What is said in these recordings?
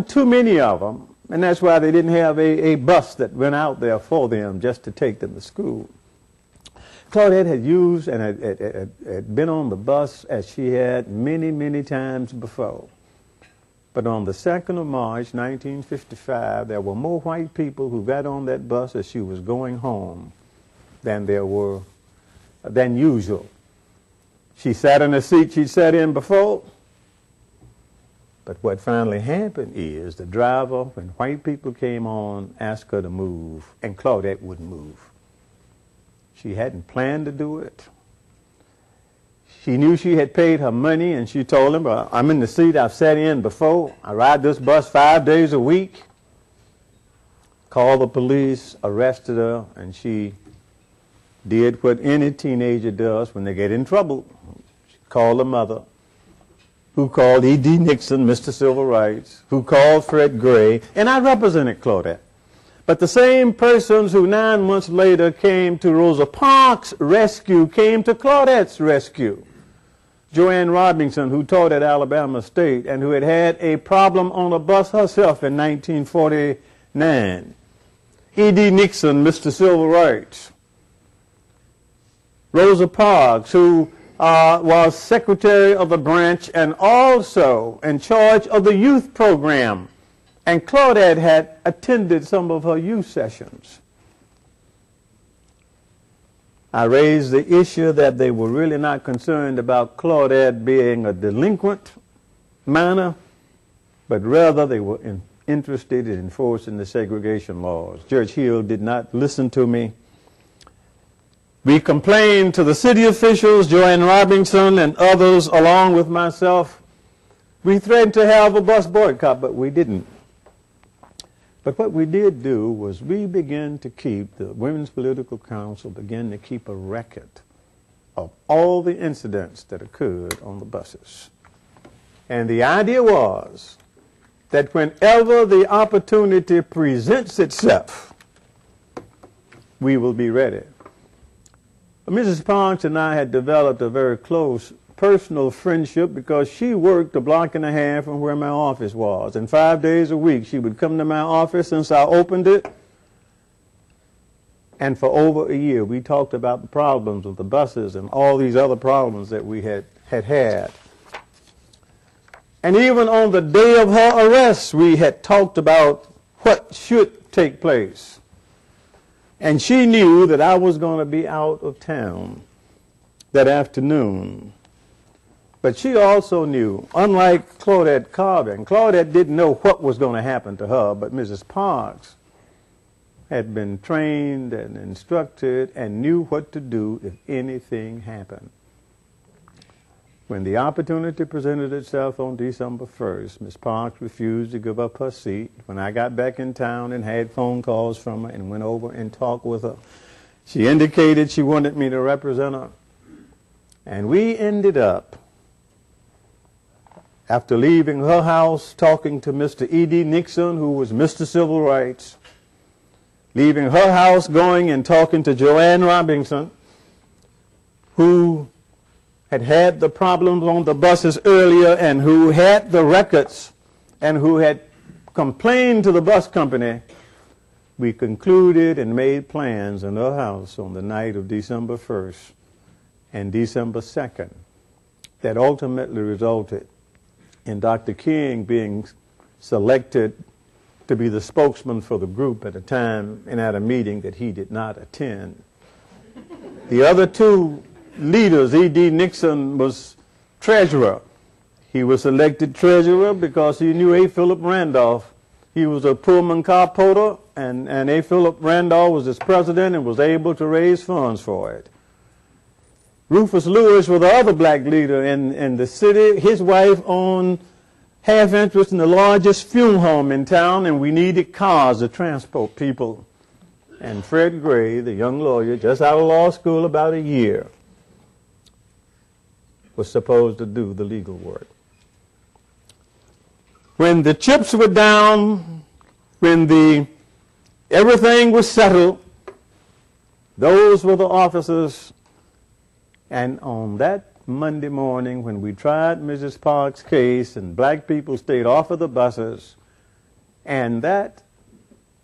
too many of them, and that's why they didn't have a bus that went out there for them just to take them to school. Claudette had used and had been on the bus as she had many, many times before. But on the 2nd of March, 1955, there were more white people who got on that bus as she was going home than usual. She sat in a seat she'd sat in before. But what finally happened is the driver, when white people came on, asked her to move, and Claudette wouldn't move. She hadn't planned to do it. She knew she had paid her money, and she told him, I'm in the seat I've sat in before. I ride this bus 5 days a week. Called the police, arrested her, and she did what any teenager does when they get in trouble. She called her mother, who called E.D. Nixon, Mr. Civil Rights, who called Fred Gray, and I represented Claudette. But the same persons who 9 months later came to Rosa Parks' rescue came to Claudette's rescue. Joanne Robinson, who taught at Alabama State and who had had a problem on a bus herself in 1949. E.D. Nixon, Mr. Civil Rights. Rosa Parks, who was secretary of the branch and also in charge of the youth program. And Claudette had attended some of her youth sessions. I raised the issue that they were really not concerned about Claudette being a delinquent minor, but rather they were interested in enforcing the segregation laws. Judge Hill did not listen to me. We complained to the city officials, Joanne Robinson and others along with myself. We threatened to have a bus boycott, but we didn't. But what we did do was we began to keep, the Women's Political Council began to keep a record of all the incidents that occurred on the buses. And the idea was that whenever the opportunity presents itself, we will be ready. Mrs. Parks and I had developed a very close personal friendship because she worked a block and a half from where my office was. And 5 days a week she would come to my office since I opened it. And for over a year we talked about the problems of the buses and all these other problems that we had. And even on the day of her arrest we had talked about what should take place. And she knew that I was going to be out of town that afternoon. But she also knew, unlike Claudette Carvin, Claudette didn't know what was going to happen to her, but Mrs. Parks had been trained and instructed and knew what to do if anything happened. When the opportunity presented itself on December 1st, Ms. Parks refused to give up her seat. When I got back in town and had phone calls from her and went over and talked with her, she indicated she wanted me to represent her. And we ended up, after leaving her house, talking to Mr. E.D. Nixon, who was Mr. Civil Rights, leaving her house, going and talking to Joanne Robinson, who had had the problems on the buses earlier and who had the records and who had complained to the bus company, we concluded and made plans in her house on the night of December 1st and December 2nd that ultimately resulted in Dr. King being selected to be the spokesman for the group at a time and at a meeting that he did not attend. The other two leaders, E.D. Nixon was treasurer. He was elected treasurer because he knew A. Philip Randolph. He was a Pullman car porter, and A. Philip Randolph was his president and was able to raise funds for it. Rufus Lewis was the other black leader in the city. His wife owned half interest in the largest funeral home in town, and we needed cars to transport people. And Fred Gray, the young lawyer, just out of law school about a year, was supposed to do the legal work. When the chips were down, when everything was settled, those were the officers. And on that Monday morning, when we tried Mrs. Parks' case and black people stayed off of the buses, And that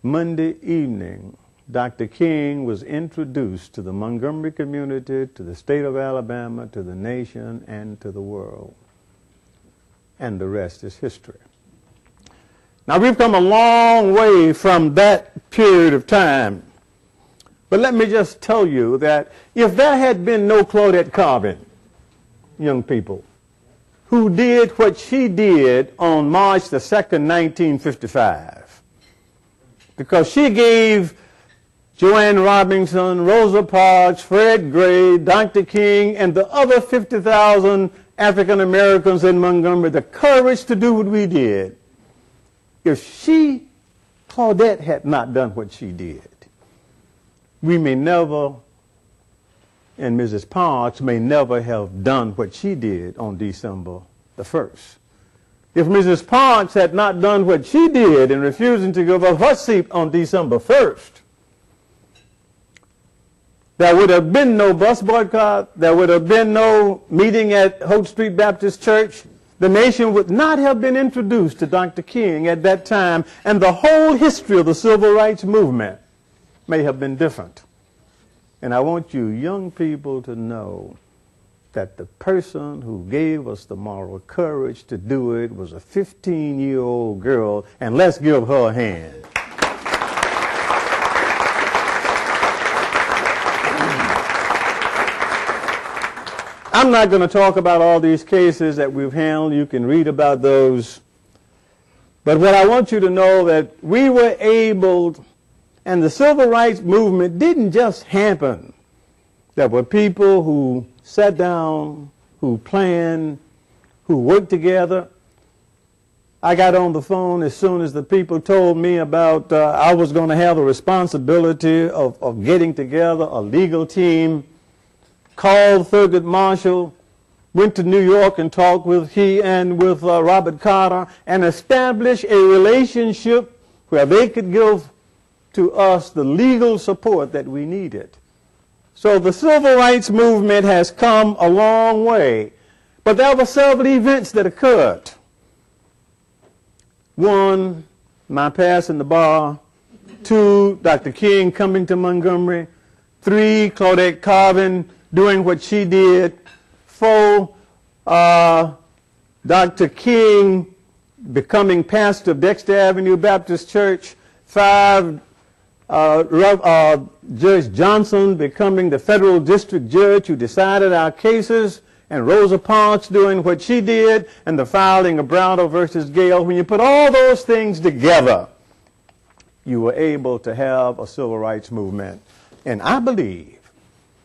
Monday evening, Dr. King was introduced to the Montgomery community, to the state of Alabama, to the nation, and to the world. And the rest is history. Now, we've come a long way from that period of time. But let me just tell you that if there had been no Claudette Colvin, young people, who did what she did on March the 2nd, 1955, because she gave Joanne Robinson, Rosa Parks, Fred Gray, Dr. King, and the other 50,000 African Americans in Montgomery the courage to do what we did. If Claudette had not done what she did, we may never, and Mrs. Parks may never have done what she did on December the 1st. If Mrs. Parks had not done what she did in refusing to give up her seat on December 1st, there would have been no bus boycott. There would have been no meeting at Holt Street Baptist Church. The nation would not have been introduced to Dr. King at that time, and the whole history of the civil rights movement may have been different. And I want you young people to know that the person who gave us the moral courage to do it was a 15-year-old girl, and let's give her a hand. I'm not going to talk about all these cases that we've handled. You can read about those. But what I want you to know that we were able, and the civil rights movement didn't just happen. There were people who sat down, who planned, who worked together. I got on the phone as soon as the people told me about I was going to have the responsibility of getting together a legal team. Called Thurgood Marshall, went to New York and talked with Robert Carter, and established a relationship where they could give to us the legal support that we needed. So the civil rights movement has come a long way. But there were several events that occurred. One, my passing the bar. Two, Dr. King coming to Montgomery. Three, Claudette Colvin doing what she did. Four, Dr. King becoming pastor of Dexter Avenue Baptist Church. Five, Judge Johnson becoming the federal district judge who decided our cases, and Rosa Parks doing what she did, and the filing of Browder versus Gale. When you put all those things together, you were able to have a civil rights movement. And I believe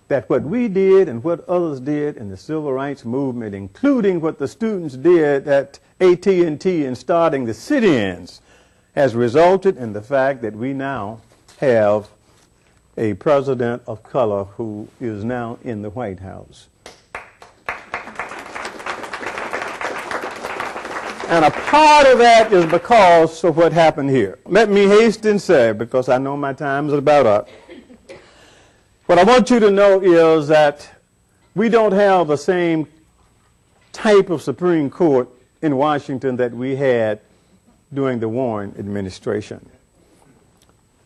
that what we did and what others did in the civil rights movement, including what the students did at AT&T in starting the sit-ins, has resulted in the fact that we now have a president of color who is now in the White House. And a part of that is because of what happened here. Let me hasten and say, because I know my time is about up, what I want you to know is that we don't have the same type of Supreme Court in Washington that we had during the Warren administration.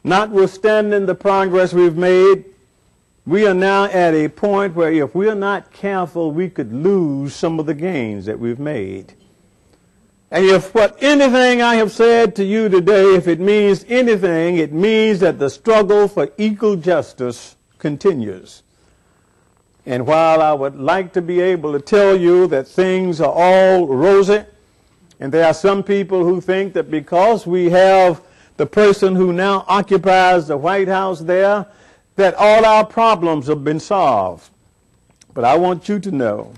Notwithstanding the progress we've made, we are now at a point where if we are not careful, we could lose some of the gains that we've made. And if anything I have said to you today, if it means anything, it means that the struggle for equal justice continues. And while I would like to be able to tell you that things are all rosy, and there are some people who think that because we have the person who now occupies the White House there, that all our problems have been solved. But I want you to know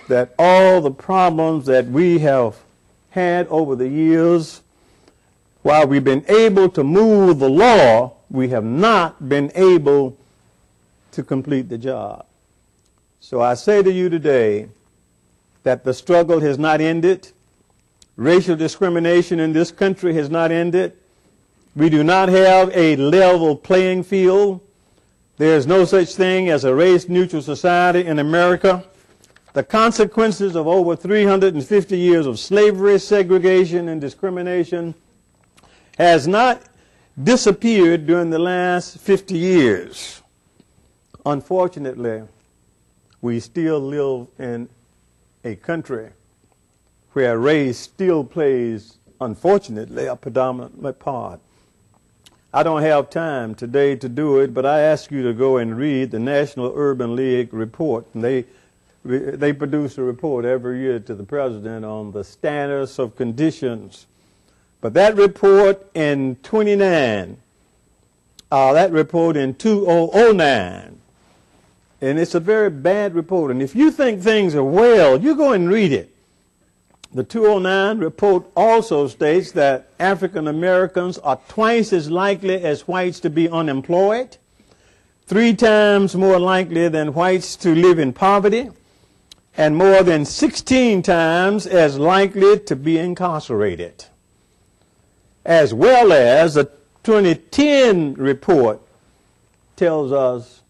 that all the problems that we have had over the years, while we've been able to move the law, we have not been able to complete the job. So I say to you today that the struggle has not ended. Racial discrimination in this country has not ended. We do not have a level playing field. There is no such thing as a race-neutral society in America. The consequences of over 350 years of slavery, segregation, and discrimination has not disappeared during the last 50 years. Unfortunately, we still live in a country where race still plays, unfortunately, a predominant part. I don't have time today to do it, but I ask you to go and read the National Urban League report. And they produce a report every year to the president on the status of conditions. But that report in 2009, and it's a very bad report. And if you think things are well, you go and read it. The 2009 report also states that African Americans are twice as likely as whites to be unemployed, 3 times more likely than whites to live in poverty, and more than 16 times as likely to be incarcerated. As well as the 2010 report tells us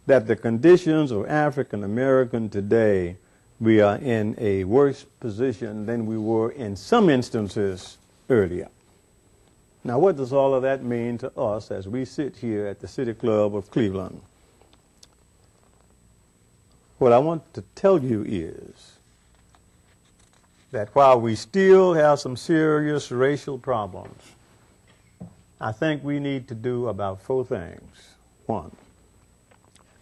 that the conditions of African American today, we are in a worse position than we were in some instances earlier. Now, what does all of that mean to us as we sit here at the City Club of Cleveland? What I want to tell you is that while we still have some serious racial problems, I think we need to do about 4 things. 1,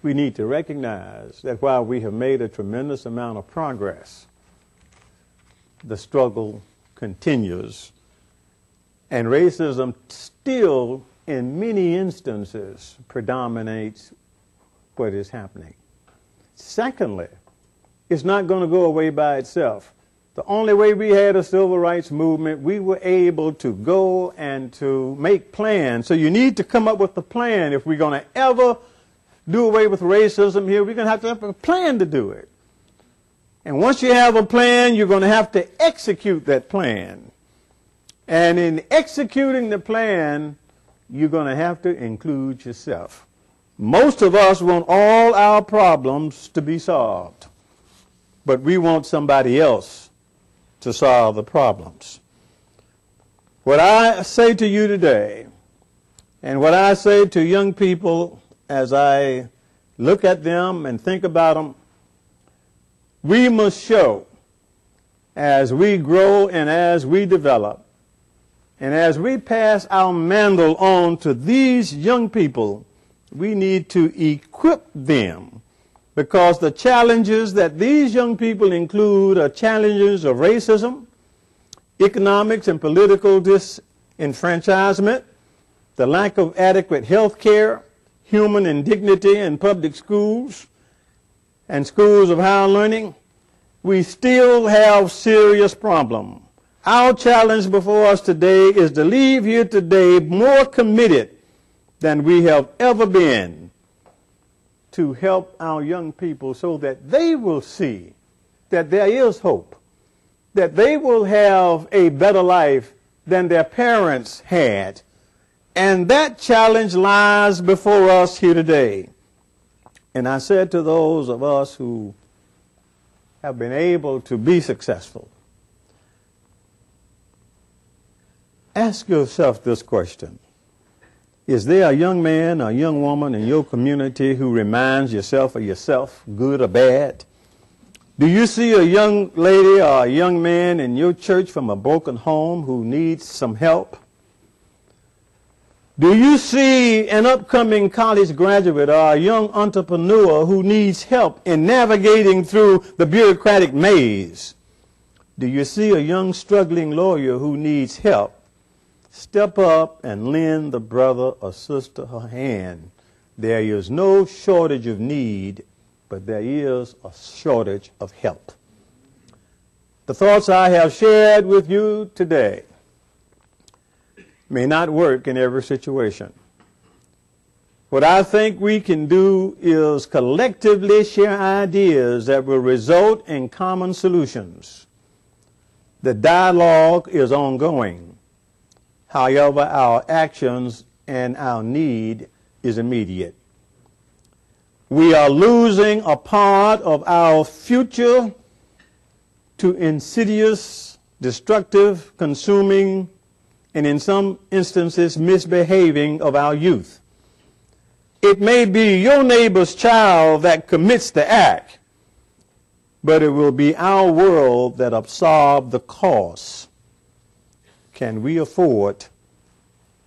we need to recognize that while we have made a tremendous amount of progress, the struggle continues, and racism still, in many instances, predominates what is happening. Secondly, it's not going to go away by itself. The only way we had a civil rights movement, we were able to go and to make plans. So you need to come up with a plan. If we're going to ever do away with racism here, we're going to have a plan to do it. And once you have a plan, you're going to have to execute that plan. And in executing the plan, you're going to have to include yourself. Most of us want all our problems to be solved, but we want somebody else to solve the problems. What I say to you today, and what I say to young people as I look at them and think about them, we must show, as we grow and as we develop, and as we pass our mantle on to these young people, we need to equip them, because the challenges that these young people include are challenges of racism, economics and political disenfranchisement, the lack of adequate health care, human indignity in public schools and schools of higher learning. We still have serious problems. Our challenge before us today is to leave here today more committed than we have ever been to help our young people so that they will see that there is hope, that they will have a better life than their parents had. And that challenge lies before us here today. And I said to those of us who have been able to be successful, ask yourself this question. Is there a young man or young woman in your community who reminds yourself of yourself, good or bad? Do you see a young lady or a young man in your church from a broken home who needs some help? Do you see an upcoming college graduate or a young entrepreneur who needs help in navigating through the bureaucratic maze? Do you see a young struggling lawyer who needs help? Step up and lend the brother or sister a hand. There is no shortage of need, but there is a shortage of help. The thoughts I have shared with you today may not work in every situation. What I think we can do is collectively share ideas that will result in common solutions. The dialogue is ongoing. However, our actions and our need is immediate. We are losing a part of our future to insidious, destructive, consuming and in some instances misbehaving of our youth. It may be your neighbor's child that commits the act, but it will be our world that absorbs the cost. Can we afford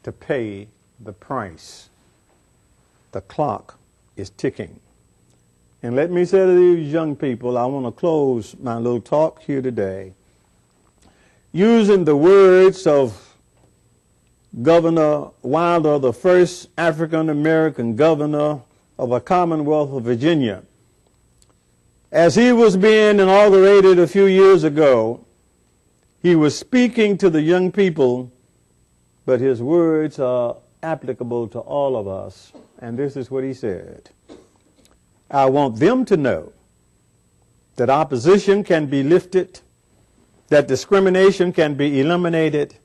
to pay the price? The clock is ticking. And let me say to these young people, I want to close my little talk here today using the words of Governor Wilder, the first African-American governor of a Commonwealth of Virginia. As he was being inaugurated a few years ago, he was speaking to the young people, but his words are applicable to all of us. And this is what he said. I want them to know that opposition can be lifted, that discrimination can be eliminated,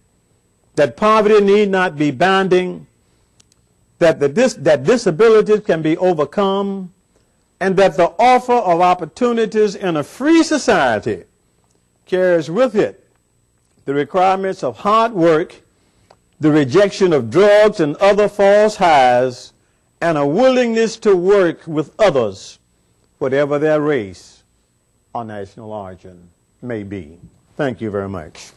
that poverty need not be binding, that disabilities can be overcome, and that the offer of opportunities in a free society carries with it the requirements of hard work, the rejection of drugs and other false highs, and a willingness to work with others, whatever their race or national origin may be. Thank you very much.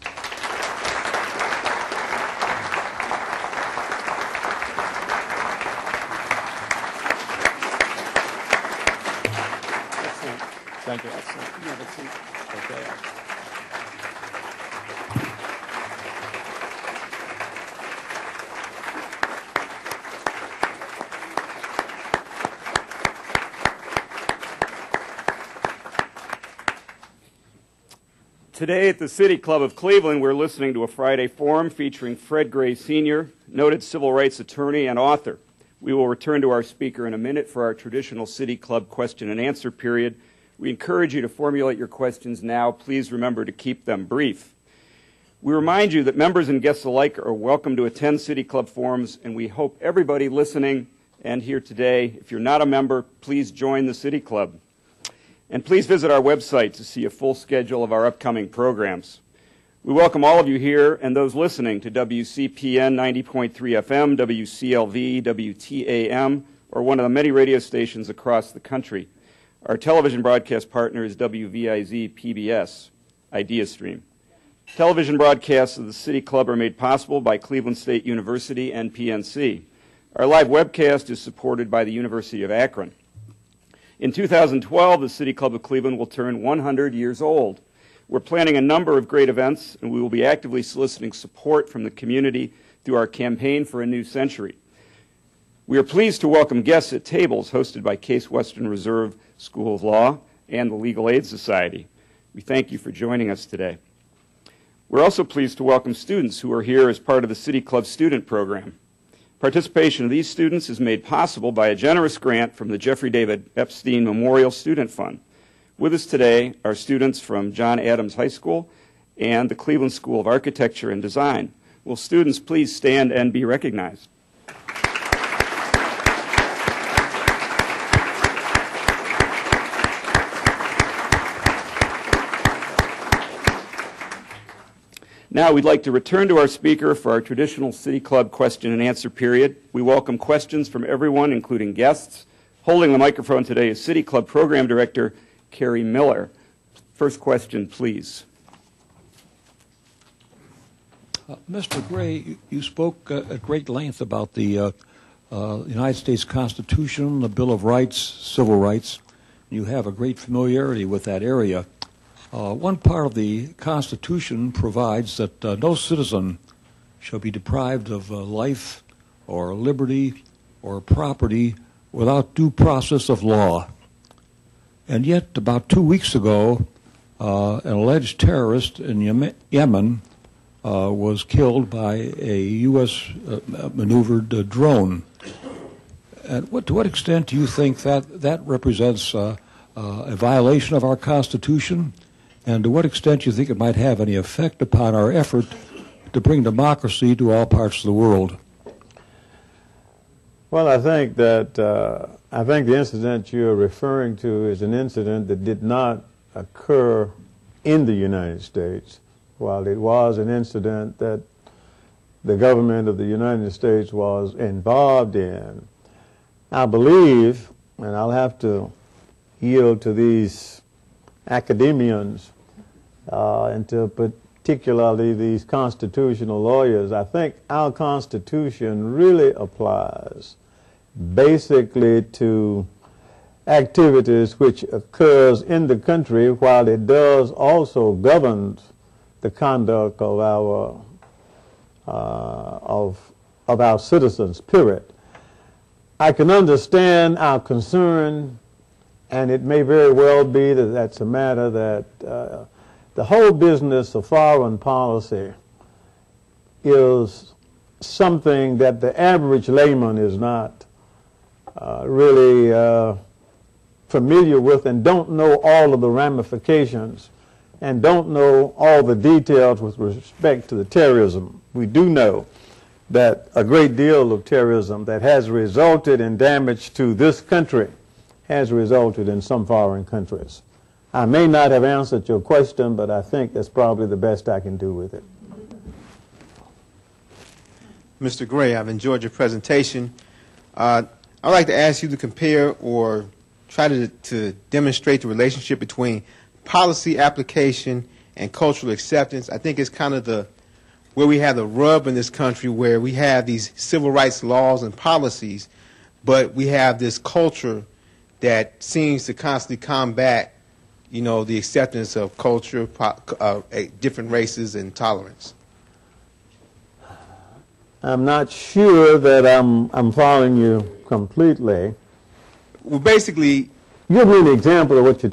Thank you. Okay. Today at the City Club of Cleveland, we're listening to a Friday Forum featuring Fred Gray, Sr., noted civil rights attorney and author. We will return to our speaker in a minute for our traditional City Club question and answer period. We encourage you to formulate your questions now. Please remember to keep them brief. We remind you that members and guests alike are welcome to attend City Club forums, and we hope everybody listening and here today, if you're not a member, please join the City Club. And please visit our website to see a full schedule of our upcoming programs. We welcome all of you here and those listening to WCPN 90.3 FM, WCLV, WTAM, or one of the many radio stations across the country. Our television broadcast partner is WVIZ PBS, IdeaStream. Television broadcasts of the City Club are made possible by Cleveland State University and PNC. Our live webcast is supported by the University of Akron. In 2012, the City Club of Cleveland will turn 100 years old. We're planning a number of great events, and we will be actively soliciting support from the community through our campaign for a new century. We are pleased to welcome guests at tables hosted by Case Western Reserve School of Law and the Legal Aid Society. We thank you for joining us today. We're also pleased to welcome students who are here as part of the City Club student program. Participation of these students is made possible by a generous grant from the Jeffrey David Epstein Memorial Student Fund. With us today are students from John Adams High School and the Cleveland School of Architecture and Design. Will students please stand and be recognized? Now we'd like to return to our speaker for our traditional City Club question and answer period. We welcome questions from everyone, including guests. Holding the microphone today is City Club Program Director Carrie Miller. First question, please. Mr. Gray, you spoke at great length about the United States Constitution, the Bill of Rights, civil rights. You have a great familiarity with that area. One part of the Constitution provides that no citizen shall be deprived of life or liberty or property without due process of law. And yet, about 2 weeks ago, an alleged terrorist in Yemen was killed by a U.S. maneuvered drone. And to what extent do you think that represents a violation of our Constitution? And to what extent do you think it might have any effect upon our effort to bring democracy to all parts of the world? Well, I think that the incident you're referring to is an incident that did not occur in the United States, while it was an incident that the government of the United States was involved in. I believe, and I'll have to yield to these academians and to particularly these constitutional lawyers, I think our Constitution really applies basically to activities which occurs in the country, while it does also govern the conduct of our citizens, period. I can understand our concern, and it may very well be that that's a matter that the whole business of foreign policy is something that the average layman is not really familiar with, and don't know all of the ramifications and don't know all the details with respect to the terrorism. We do know that a great deal of terrorism that has resulted in damage to this country has resulted in some foreign countries. I may not have answered your question, but I think that's probably the best I can do with it. Mr. Gray, I've enjoyed your presentation. I'd like to ask you to compare or try to demonstrate the relationship between policy application and cultural acceptance. I think it's kind of where we have the rub in this country, where we have these civil rights laws and policies, but we have this culture that seems to constantly combat, you know, the acceptance of culture, different races, and tolerance. I'm not sure that I'm following you completely. Well, basically, give me an example of what you're talking about.